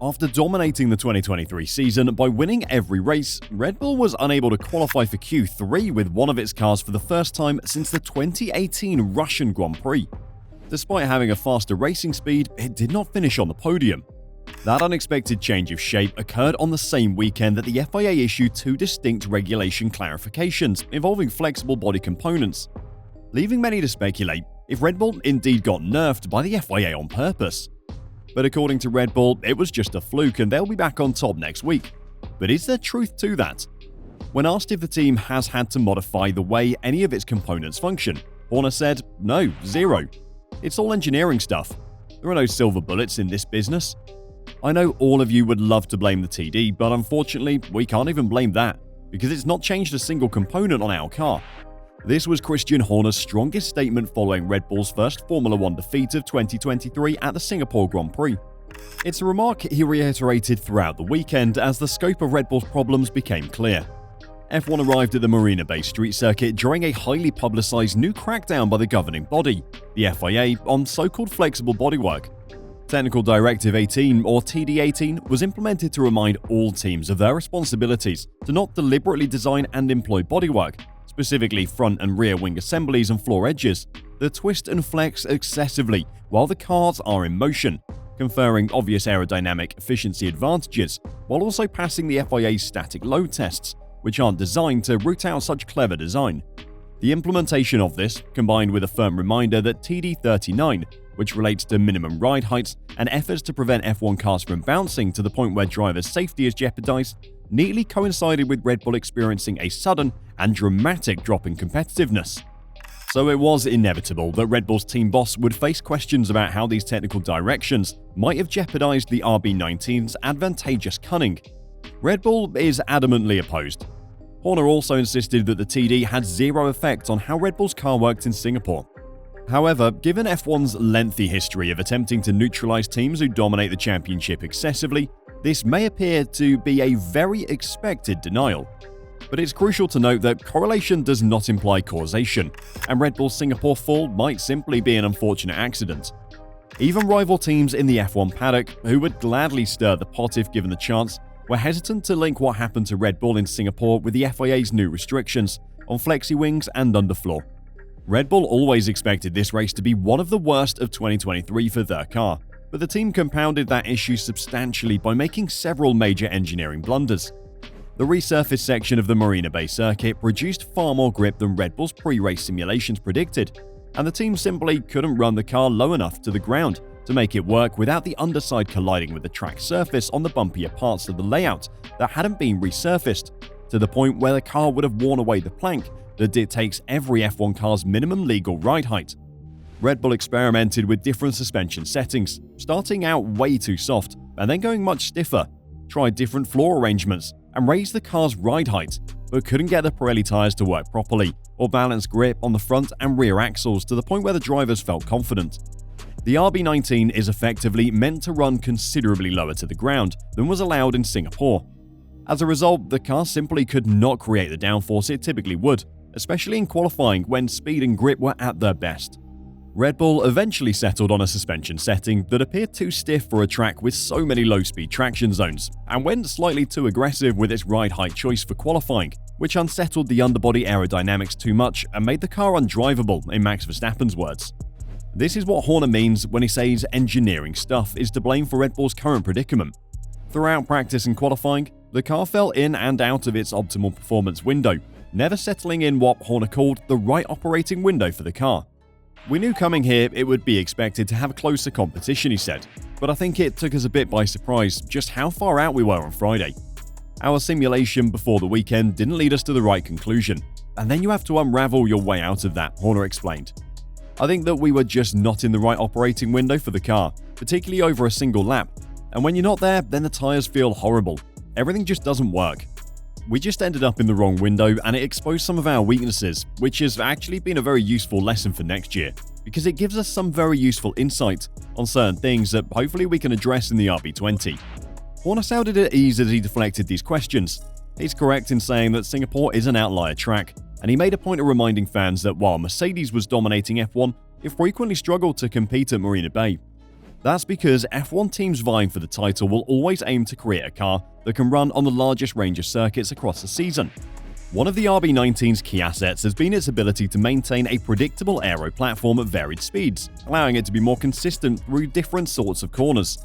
After dominating the 2023 season by winning every race, Red Bull was unable to qualify for Q3 with one of its cars for the first time since the 2018 Russian Grand Prix. Despite having a faster racing speed, it did not finish on the podium. That unexpected change of shape occurred on the same weekend that the FIA issued two distinct regulation clarifications involving flexible body components, leaving many to speculate if Red Bull indeed got nerfed by the FIA on purpose. But according to Red Bull, it was just a fluke and they'll be back on top next week. But is there truth to that? When asked if the team has had to modify the way any of its components function, Horner said, "No, zero. It's all engineering stuff. There are no silver bullets in this business. I know all of you would love to blame the TD, but unfortunately, we can't even blame that, because it's not changed a single component on our car." This was Christian Horner's strongest statement following Red Bull's first Formula 1 defeat of 2023 at the Singapore Grand Prix. It's a remark he reiterated throughout the weekend as the scope of Red Bull's problems became clear. F1 arrived at the Marina Bay street circuit during a highly publicized new crackdown by the governing body, the FIA, on so-called flexible bodywork. Technical Directive 18, or TD18, was implemented to remind all teams of their responsibilities to not deliberately design and employ bodywork, specifically front and rear wing assemblies and floor edges, that twist and flex excessively while the cars are in motion, conferring obvious aerodynamic efficiency advantages, while also passing the FIA's static load tests, which aren't designed to root out such clever design. The implementation of this, combined with a firm reminder that TD39, which relates to minimum ride heights and efforts to prevent F1 cars from bouncing to the point where drivers' safety is jeopardized, neatly coincided with Red Bull experiencing a sudden and dramatic drop in competitiveness. So it was inevitable that Red Bull's team boss would face questions about how these technical directions might have jeopardized the RB19's advantageous cunning. Red Bull is adamantly opposed. Horner also insisted that the TD had zero effect on how Red Bull's car worked in Singapore. However, given F1's lengthy history of attempting to neutralize teams who dominate the championship excessively, this may appear to be a very expected denial. But it's crucial to note that correlation does not imply causation, and Red Bull's Singapore fall might simply be an unfortunate accident. Even rival teams in the F1 paddock, who would gladly stir the pot if given the chance, were hesitant to link what happened to Red Bull in Singapore with the FIA's new restrictions on flexi wings and underfloor. Red Bull always expected this race to be one of the worst of 2023 for their car, but the team compounded that issue substantially by making several major engineering blunders. The resurfaced section of the Marina Bay circuit produced far more grip than Red Bull's pre-race simulations predicted, and the team simply couldn't run the car low enough to the ground to make it work without the underside colliding with the track surface on the bumpier parts of the layout that hadn't been resurfaced, to the point where the car would have worn away the plank that dictates every F1 car's minimum legal ride height. Red Bull experimented with different suspension settings, starting out way too soft and then going much stiffer, tried different floor arrangements, and raised the car's ride height, but couldn't get the Pirelli tyres to work properly or balance grip on the front and rear axles to the point where the drivers felt confident. The RB19 is effectively meant to run considerably lower to the ground than was allowed in Singapore. As a result, the car simply could not create the downforce it typically would, especially in qualifying when speed and grip were at their best. Red Bull eventually settled on a suspension setting that appeared too stiff for a track with so many low-speed traction zones, and went slightly too aggressive with its ride height choice for qualifying, which unsettled the underbody aerodynamics too much and made the car undrivable, in Max Verstappen's words. This is what Horner means when he says engineering stuff is to blame for Red Bull's current predicament. Throughout practice and qualifying, the car fell in and out of its optimal performance window, never settling in what Horner called the right operating window for the car. We knew coming here it would be expected to have closer competition, he said, but I think it took us a bit by surprise just how far out we were on Friday. Our simulation before the weekend didn't lead us to the right conclusion, and then you have to unravel your way out of that, Horner explained. I think that we were just not in the right operating window for the car, particularly over a single lap, and when you're not there, then the tyres feel horrible. Everything just doesn't work. We just ended up in the wrong window and it exposed some of our weaknesses, which has actually been a very useful lesson for next year, because it gives us some very useful insight on certain things that hopefully we can address in the RB20. Horner sounded at ease as he deflected these questions. He's correct in saying that Singapore is an outlier track, and he made a point of reminding fans that while Mercedes was dominating F1, it frequently struggled to compete at Marina Bay. That's because F1 teams vying for the title will always aim to create a car that can run on the largest range of circuits across the season. One of the RB19's key assets has been its ability to maintain a predictable aero platform at varied speeds, allowing it to be more consistent through different sorts of corners.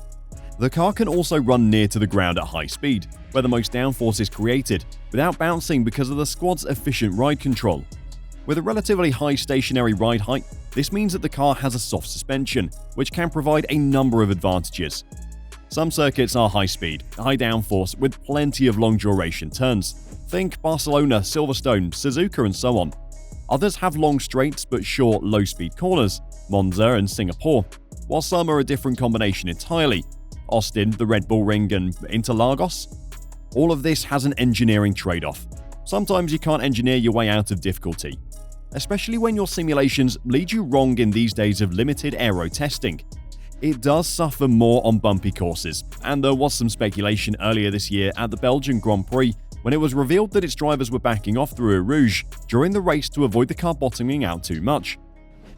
The car can also run near to the ground at high speed, where the most downforce is created, without bouncing because of the squad's efficient ride control. With a relatively high stationary ride height, this means that the car has a soft suspension, which can provide a number of advantages. Some circuits are high speed, high downforce with plenty of long duration turns. Think Barcelona, Silverstone, Suzuka and so on. Others have long straights but short low speed corners, Monza and Singapore, while some are a different combination entirely, Austin, the Red Bull Ring and Interlagos. All of this has an engineering trade-off. Sometimes you can't engineer your way out of difficulty, especially when your simulations lead you wrong in these days of limited aero testing. It does suffer more on bumpy courses, and there was some speculation earlier this year at the Belgian Grand Prix when it was revealed that its drivers were backing off through a rouge during the race to avoid the car bottoming out too much.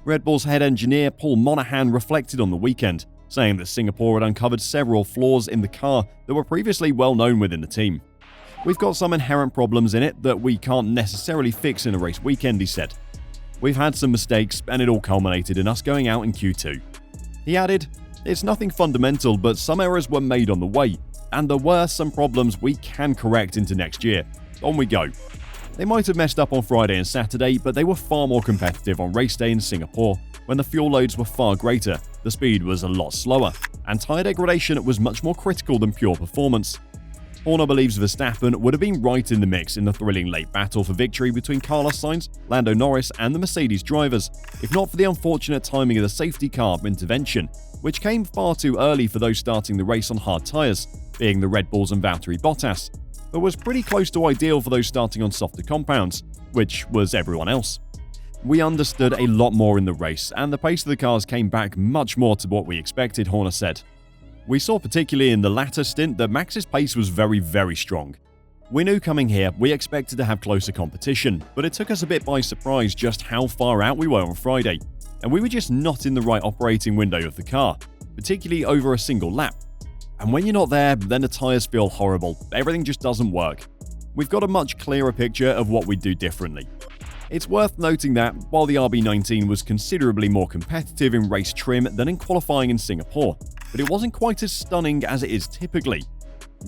Red Bull's head engineer Paul Monahan reflected on the weekend, saying that Singapore had uncovered several flaws in the car that were previously well known within the team. "We've got some inherent problems in it that we can't necessarily fix in a race weekend," he said. "We've had some mistakes and it all culminated in us going out in Q2. He added, "It's nothing fundamental, but some errors were made on the way, and there were some problems we can correct into next year. On we go." They might have messed up on Friday and Saturday, but they were far more competitive on race day in Singapore, when the fuel loads were far greater, the speed was a lot slower, and tyre degradation was much more critical than pure performance. Horner believes Verstappen would have been right in the mix in the thrilling late battle for victory between Carlos Sainz, Lando Norris and the Mercedes drivers, if not for the unfortunate timing of the safety car intervention, which came far too early for those starting the race on hard tyres, being the Red Bulls and Valtteri Bottas, but was pretty close to ideal for those starting on softer compounds, which was everyone else. "We understood a lot more in the race, and the pace of the cars came back much more to what we expected," Horner said. "We saw particularly in the latter stint that Max's pace was very, very strong. We knew coming here we expected to have closer competition, but it took us a bit by surprise just how far out we were on Friday, and we were just not in the right operating window of the car, particularly over a single lap. And when you're not there, then the tyres feel horrible, everything just doesn't work. We've got a much clearer picture of what we'd do differently." It's worth noting that while the RB19 was considerably more competitive in race trim than in qualifying in Singapore, but it wasn't quite as stunning as it is typically.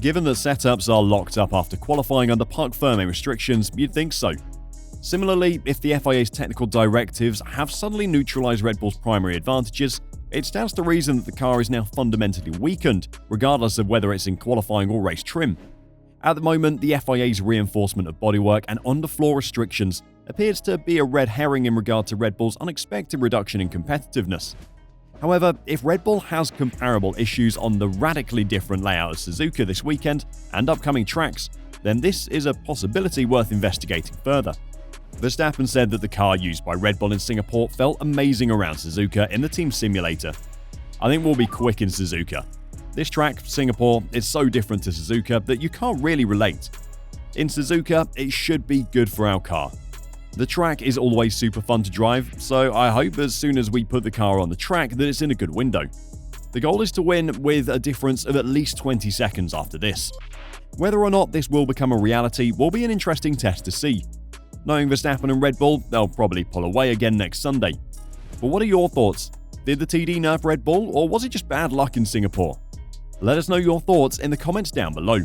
Given that setups are locked up after qualifying under parc fermé restrictions, you'd think so. Similarly, if the FIA's technical directives have suddenly neutralized Red Bull's primary advantages, it stands to reason that the car is now fundamentally weakened, regardless of whether it's in qualifying or race trim. At the moment, the FIA's reinforcement of bodywork and underfloor restrictions appears to be a red herring in regard to Red Bull's unexpected reduction in competitiveness. However, if Red Bull has comparable issues on the radically different layout of Suzuka this weekend and upcoming tracks, then this is a possibility worth investigating further. Verstappen said that the car used by Red Bull in Singapore felt amazing around Suzuka in the team simulator. "I think we'll be quick in Suzuka. This track, Singapore, is so different to Suzuka that you can't really relate. In Suzuka, it should be good for our car. The track is always super fun to drive, so I hope as soon as we put the car on the track that it's in a good window. The goal is to win with a difference of at least 20 seconds after this. Whether or not this will become a reality will be an interesting test to see. Knowing Verstappen and Red Bull, they'll probably pull away again next Sunday. But what are your thoughts? Did the TD nerf Red Bull, or was it just bad luck in Singapore? Let us know your thoughts in the comments down below.